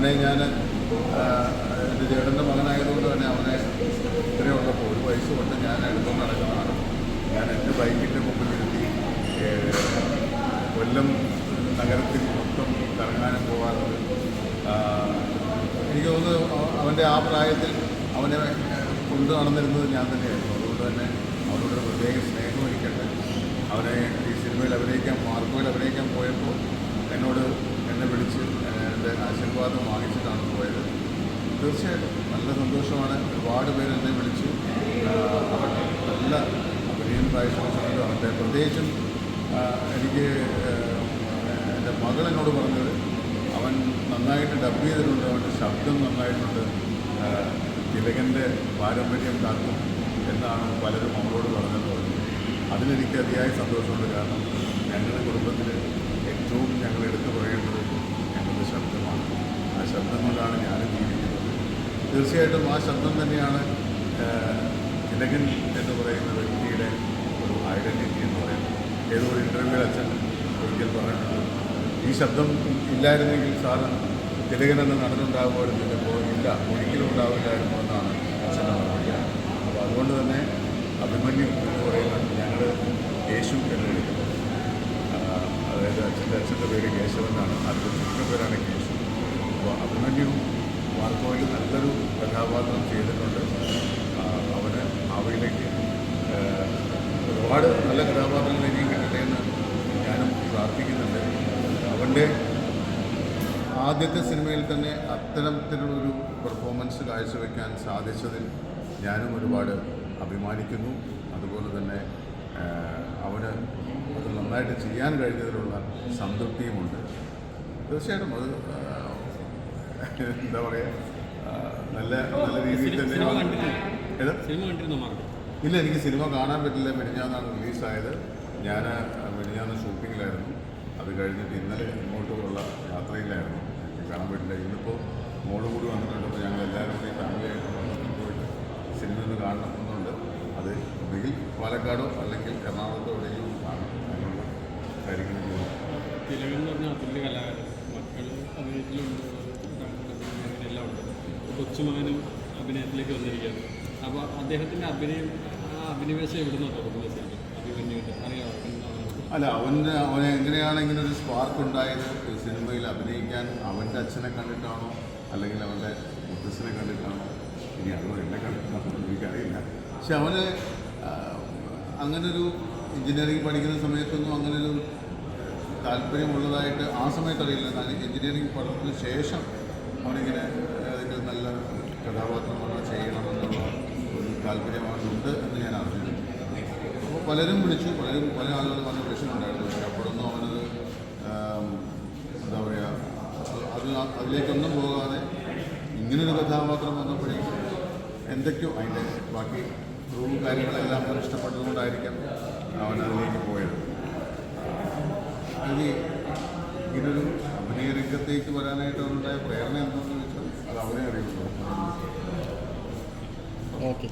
അവനെ ഞാൻ എൻ്റെ ചേട്ടൻ്റെ മകനായതുകൊണ്ട് തന്നെ അവനെ ഇത്രയുള്ളപ്പോൾ 1 വയസ്സ് കൊണ്ട് ഞാൻ എടുത്തുകൊണ്ട് നടക്കുന്നതാണ്. ഞാൻ എൻ്റെ ബൈക്കിൻ്റെ മുമ്പിലിരുത്തി കൊല്ലം നഗരത്തിൽ മൊത്തം കറങ്ങാനും പോകാറുണ്ട്. എനിക്ക് തോന്നുന്നു അവൻ്റെ ആ പ്രായത്തിൽ അവനെ കൊണ്ടു നടന്നിരുന്നത് ഞാൻ തന്നെയായിരുന്നു. അതുകൊണ്ട് തന്നെ അവനോടൊരു പ്രത്യേക സ്നേഹം എനിക്കുണ്ട്. അവനെ ഈ സിനിമയിൽ അഭിനയിക്കാൻ മാർക്കോയിൽ അഭിനയിക്കാൻ പോയപ്പോൾ എന്നെ വിളിച്ച് എൻ്റെ ആശീർവാദം വാങ്ങിച്ചിട്ടാണ് പോയത്. തീർച്ചയായിട്ടും നല്ല സന്തോഷമാണ്. ഒരുപാട് പേര് എന്നെ വിളിച്ചു. അവൻ നല്ല അഭിനയം കാഴ്ചവെച്ചിട്ടുണ്ട്. അവൻ്റെ പ്രത്യേകിച്ചും എനിക്ക് എൻ്റെ മകൾ എന്നോട് പറഞ്ഞത് അവൻ നന്നായിട്ട് ഡബ് ചെയ്തിട്ടുണ്ട്, അവൻ്റെ ശബ്ദം നന്നായിട്ടുണ്ട്, തിലകൻ്റെ പാരമ്പര്യം കാക്കും എന്നാണ് പലരും അവളോട് പറഞ്ഞത്. അതിലെനിക്ക് അതിയായ സന്തോഷമുണ്ട്. കാരണം ഞങ്ങളുടെ കുടുംബത്തിൽ ഏറ്റവും ഞങ്ങൾ എടുത്തു പറയേണ്ടത് ഞങ്ങളുടെ ശബ്ദമാണ്. ആ ശബ്ദം കൊണ്ടാണ് ഞാനും ജീവിക്കുന്നത്. തീർച്ചയായിട്ടും ആ ശബ്ദം തന്നെയാണ് തിലകൻ എന്ന് പറയുന്ന വ്യക്തിയുടെ ഒരു ഐഡൻറ്റിറ്റി എന്ന് പറയുന്നത്. ഏതോ ഒരു ഇൻ്റർവ്യൂവിൽ അച്ഛൻ ഒരിക്കൽ പറഞ്ഞിട്ടുണ്ട്, ഈ ശബ്ദം ഇല്ലായിരുന്നെങ്കിൽ സാറ് തിലകനെന്ന് നടന്നുണ്ടാകുമായിരുന്നില്ല. ഇല്ല, ഒരിക്കലും ഉണ്ടാവില്ലായിരുന്നു എന്നാണ് അച്ഛൻ്റെ മറുപടി. അപ്പോൾ അതുകൊണ്ട് തന്നെ അഭിമന്യു എന്ന് പറയുന്നത് ഞങ്ങൾ യേശു എന്ന് വിളിക്കുന്നത്. അതായത് അച്ഛൻ്റെ പേര് കേശവനാണ്, അതിൻ്റെ ചുരുക്കം പേരാണ് കേശു. അപ്പോൾ അഭിമന്യു മാർക്കോയിൽ നല്ലൊരു കഥാപാത്രം ചെയ്തിട്ടുണ്ട്. അവന് അവയിലേക്ക് ഒരുപാട് നല്ല കഥാപാത്രങ്ങളിലേക്ക് കിട്ടട്ടെ എന്ന് ഞാനും പ്രാർത്ഥിക്കുന്നുണ്ട്. അവൻ്റെ ആദ്യത്തെ സിനിമയിൽ തന്നെ അത്തരത്തിലുള്ളൊരു പെർഫോമൻസ് കാഴ്ചവെക്കാൻ സാധിച്ചതിൽ ഞാനും ഒരുപാട് അഭിമാനിക്കുന്നു. അതുപോലെ തന്നെ അവന് അത് നന്നായിട്ട് ചെയ്യാൻ കഴിഞ്ഞതിലുള്ള സംതൃപ്തിയുമുണ്ട്. തീർച്ചയായിട്ടും അത് എന്താ പറയുക, നല്ല രീതിയിൽ തന്നെ. ഇല്ല, എനിക്ക് സിനിമ കാണാൻ പറ്റില്ല. മിനിഞ്ഞാന്നാണ് റിലീസായത്. ഞാൻ മിനിഞ്ഞാന്ന് ഷൂട്ടിങ്ങിലായിരുന്നു. അത് കഴിഞ്ഞിട്ട് ഇന്നലെ ഇങ്ങോട്ടുള്ള യാത്രയിലായിരുന്നു. കാണാൻ പറ്റില്ല. ഇന്നിപ്പോൾ മോള് കൂടി വന്നിട്ടുണ്ടപ്പോൾ ഞങ്ങൾ എല്ലാവരും കൂടി ഫാമിലിയായിട്ട് പോയിട്ട് സിനിമ ഒന്ന് കാണണം എന്നുണ്ട്. അത് ഒന്നുകിൽ പാലക്കാടോ അല്ലെങ്കിൽ എറണാകുളത്തോ എവിടെയെങ്കിലും കാണണം എന്നുള്ള കാര്യങ്ങൾ പോകും. തിലകൻ പറഞ്ഞാൽ അതുല്യ കലാകാരൻ, മക്കൾ അഭിനയത്തിലുണ്ട്, എല്ലാം ഉണ്ട്. കൊച്ചുമകനും അഭിനയത്തിലേക്ക് വന്നിരിക്കുകയാണ്. അപ്പോൾ അദ്ദേഹത്തിൻ്റെ അഭിനിവേശം എവിടെ നിന്നാണ് തുടങ്ങുന്നത്? അഭിമന്യുവിൻ്റെ അറിയാമോ? അല്ല, അവനെ എങ്ങനെയാണ് ഇങ്ങനെ ഒരു സ്പാർക്ക് ഉണ്ടായത്? സിനിമയിൽ അഭിനയിക്കാൻ അവൻ്റെ അച്ഛനെ കണ്ടിട്ടാണോ അല്ലെങ്കിൽ അവൻ്റെ മുത്തച്ഛനെ കണ്ടിട്ടാണോ? ഇനി അതോ എന്നെ കണ്ടിട്ടാണോ എനിക്കറിയില്ല. പക്ഷെ അവന് അങ്ങനൊരു എൻജിനീയറിംഗ് പഠിക്കുന്ന സമയത്തൊന്നും അങ്ങനൊരു താല്പര്യമുള്ളതായിട്ട് ആ സമയത്ത് അറിയില്ല. എൻജിനീയറിംഗ് പഠനത്തിന് ശേഷം അവനിങ്ങനെ ഏതെങ്കിലും നല്ല കഥാപാത്രങ്ങൾ ചെയ്യണമെന്നുള്ള ഒരു താല്പര്യം അവനുണ്ട് എന്ന് ഞാൻ അറിഞ്ഞു. അപ്പോൾ പലരും വിളിച്ചു, പല ആളുകൾ വന്ന് വിളിച്ചിട്ടുണ്ടായിരുന്നു. പക്ഷേ അപ്പോഴൊന്നും അവനത് എന്താ പറയുക, അതിലേക്കൊന്നും പോകാതെ ഇങ്ങനൊരു കഥാപാത്രം വന്നപ്പോഴേക്കും എന്തൊക്കെയോ അതിൻ്റെ ബാക്കി റൂം കാര്യങ്ങളെല്ലാം അവൻ ഇഷ്ടപ്പെട്ടതുകൊണ്ടായിരിക്കാം അവൻ അതിലേക്ക് പോയത്. ഇനി ഇങ്ങനൊരു അഭിനയ രംഗത്തേക്ക് വരാനായിട്ട് അവനുണ്ടായ പ്രേരണ എന്താണെന്ന് വെച്ചാൽ അത് അവനെ അറിയുള്ളൂ. ഓക്കെ.